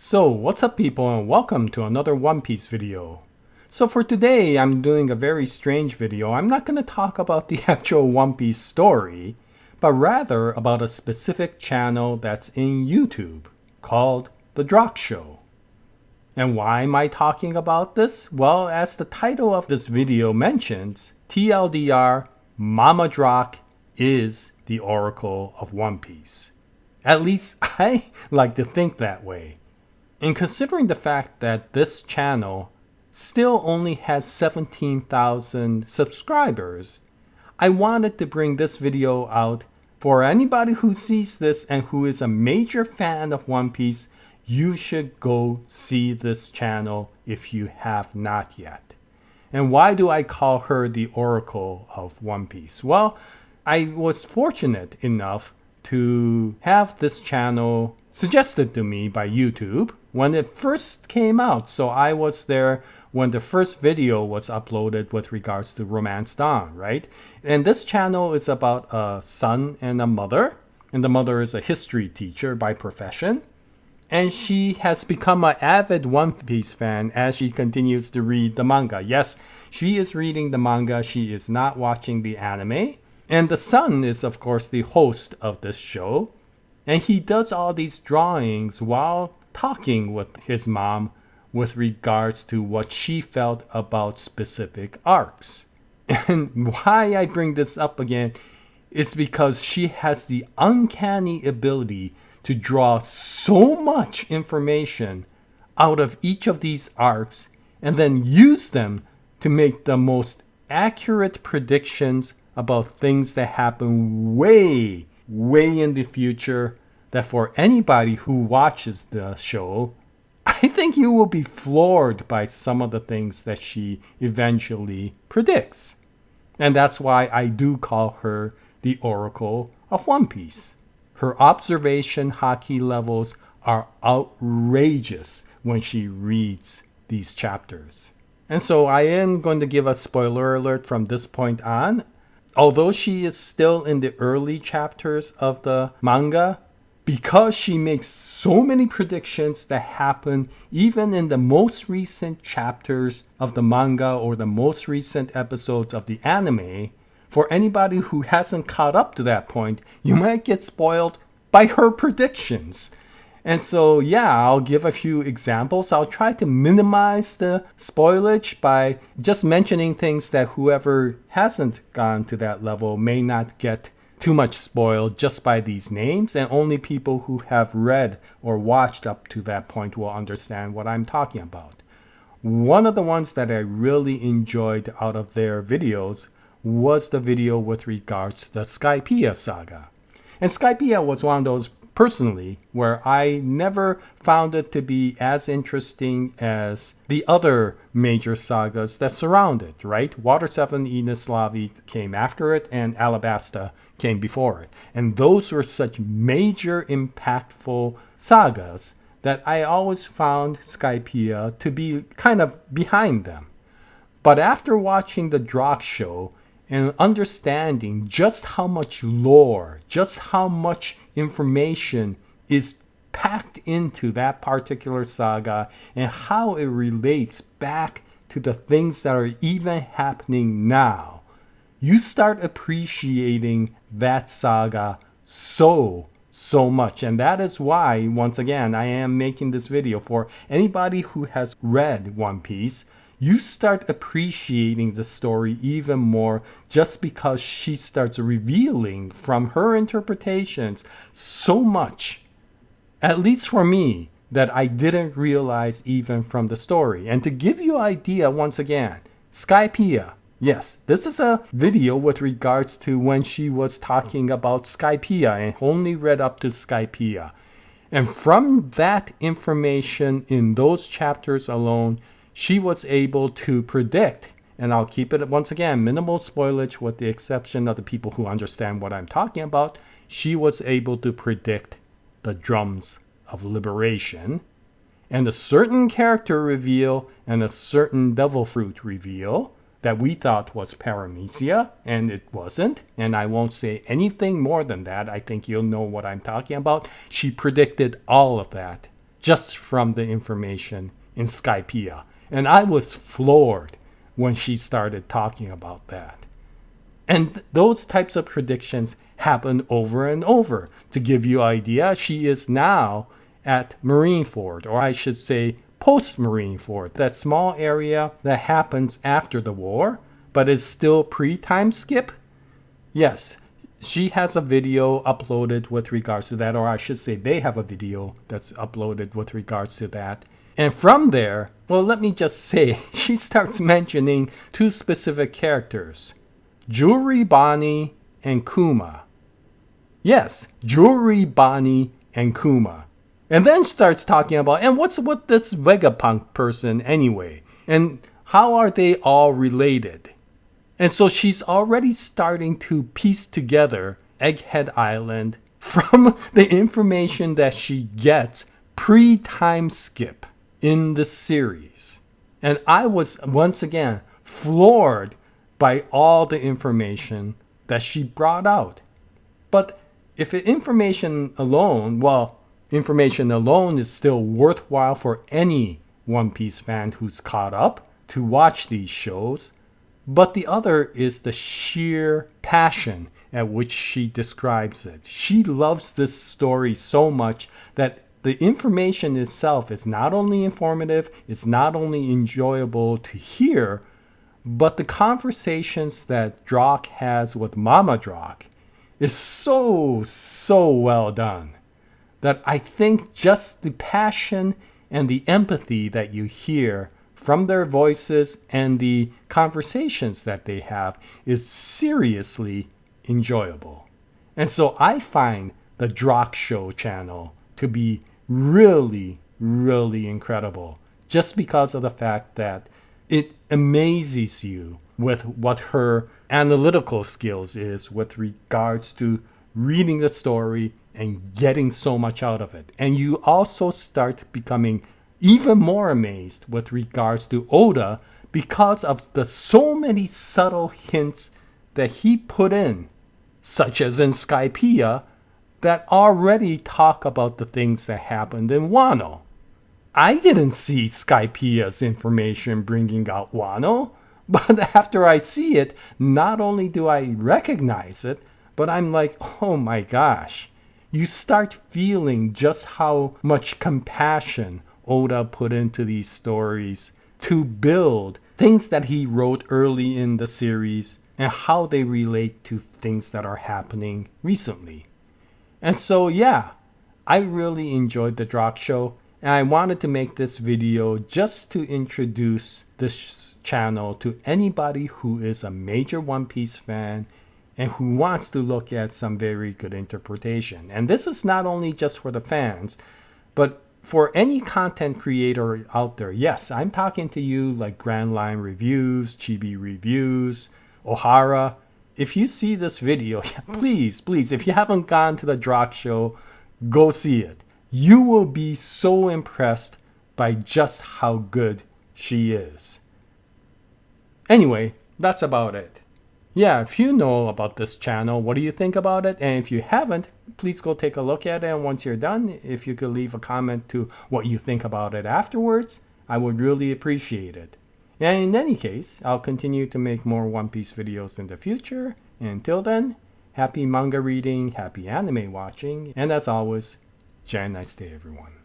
So what's up people, and welcome to another One Piece video. So for today I'm doing a very strange video. I'm not going to talk about the actual One Piece story, but rather about a specific channel that's in YouTube called the Drawk Show. And why am I talking about this? Well, as the title of this video mentions, TLDR, Mama Drawk is the Oracle of One Piece. At least I like to think that way. And considering the fact that this channel still only has 17,000 subscribers, I wanted to bring this video out for anybody who sees this and who is a major fan of One Piece. You should go see this channel if you have not yet. And why do I call her the Oracle of One Piece? Well, I was fortunate enough to have this channel suggested to me by YouTube when it first came out. So I was there when the first video was uploaded with regards to Romance Dawn, right? And this channel is about a son and a mother. And the mother is a history teacher by profession. And she has become an avid One Piece fan as she continues to read the manga. Yes, she is reading the manga. She is not watching the anime. And the son is, of course, the host of this show. And he does all these drawings while talking with his mom with regards to what she felt about specific arcs. And why I bring this up again is because she has the uncanny ability to draw so much information out of each of these arcs and then use them to make the most accurate predictions about things that happen way in the future, that for anybody who watches the show, I think you will be floored by some of the things that she eventually predicts. And that's why I do call her the Oracle of One Piece. Her observation haki levels are outrageous when she reads these chapters. And so I am going to give a spoiler alert from this point on. Although she is still in the early chapters of the manga, because she makes so many predictions that happen even in the most recent chapters of the manga or the most recent episodes of the anime, for anybody who hasn't caught up to that point, you might get spoiled by her predictions. And so, yeah, I'll give a few examples. I'll try to minimize the spoilage by just mentioning things that whoever hasn't gone to that level may not get too much spoiled just by these names. And only people who have read or watched up to that point will understand what I'm talking about. One of the ones that I really enjoyed out of their videos was the video with regards to the Skypiea saga. And Skypiea was one of those personally where I never found it to be as interesting as the other major sagas that surround it, right? Water 7 Enislavi came after it and Alabasta came before it. And those were such major impactful sagas that I always found Skypiea to be kind of behind them. But after watching the Drawk Show and understanding just how much lore, just how much information is packed into that particular saga and how it relates back to the things that are even happening now, you start appreciating that saga so much. And that is why, once again, I am making this video for anybody who has read One Piece. You start appreciating the story even more just because she starts revealing from her interpretations so much, at least for me, that I didn't realize even from the story. And to give you an idea, once again, Skypiea. Yes, this is a video with regards to when she was talking about Skypiea and only read up to Skypiea. And from that information in those chapters alone, she was able to predict, and I'll keep it once again, minimal spoilage with the exception of the people who understand what I'm talking about. She was able to predict the drums of liberation and a certain character reveal and a certain devil fruit reveal that we thought was paramecia, and it wasn't. And I won't say anything more than that. I think you'll know what I'm talking about. She predicted all of that just from the information in Skypiea. And I was floored when she started talking about that. And those types of predictions happen over and over. To give you an idea, she is now at Marineford, or I should say post-Marineford, that small area that happens after the war, but is still pre-time skip. Yes, she has a video uploaded with regards to that, or I should say they have a video that's uploaded with regards to that. And from there, well, let me just say, she starts mentioning two specific characters, Jewelry Bonnie and Kuma. Yes, Jewelry Bonnie and Kuma. And then starts talking about, and what's with this Vegapunk person anyway? And how are they all related? And so she's already starting to piece together Egghead Island from the information that she gets pre-time skip in the series. And I was, once again, floored by all the information that she brought out. But if information alone, well, information alone is still worthwhile for any One Piece fan who's caught up to watch these shows. But the other is the sheer passion at which she describes it. She loves this story so much that the information itself is not only informative, it's not only enjoyable to hear, but the conversations that Drawk has with Mama Drawk is so well done that I think just the passion and the empathy that you hear from their voices and the conversations that they have is seriously enjoyable. And so I find the Drawk Show channel to be really incredible, just because of the fact that it amazes you with what her analytical skills is with regards to reading the story and getting so much out of it. And you also start becoming even more amazed with regards to Oda because of the so many subtle hints that he put in, such as in Skypiea, that already talk about the things that happened in Wano. I didn't see Skypiea's information bringing out Wano, but after I see it, not only do I recognize it, but I'm like, oh my gosh. You start feeling just how much compassion Oda put into these stories to build things that he wrote early in the series and how they relate to things that are happening recently. And so, yeah, I really enjoyed the Drawk Show, and I wanted to make this video just to introduce this channel to anybody who is a major One Piece fan and who wants to look at some very good interpretation. And this is not only just for the fans, but for any content creator out there. Yes, I'm talking to you like Grand Line Reviews, Chibi Reviews, Ohara. If you see this video, please, if you haven't gone to the Drawk Show, go see it. You will be so impressed by just how good she is. Anyway, that's about it. Yeah, if you know about this channel, what do you think about it? And if you haven't, please go take a look at it. And once you're done, if you could leave a comment to what you think about it afterwards, I would really appreciate it. And in any case, I'll continue to make more One Piece videos in the future. And until then, happy manga reading, happy anime watching, and as always, Jaya, nice day everyone.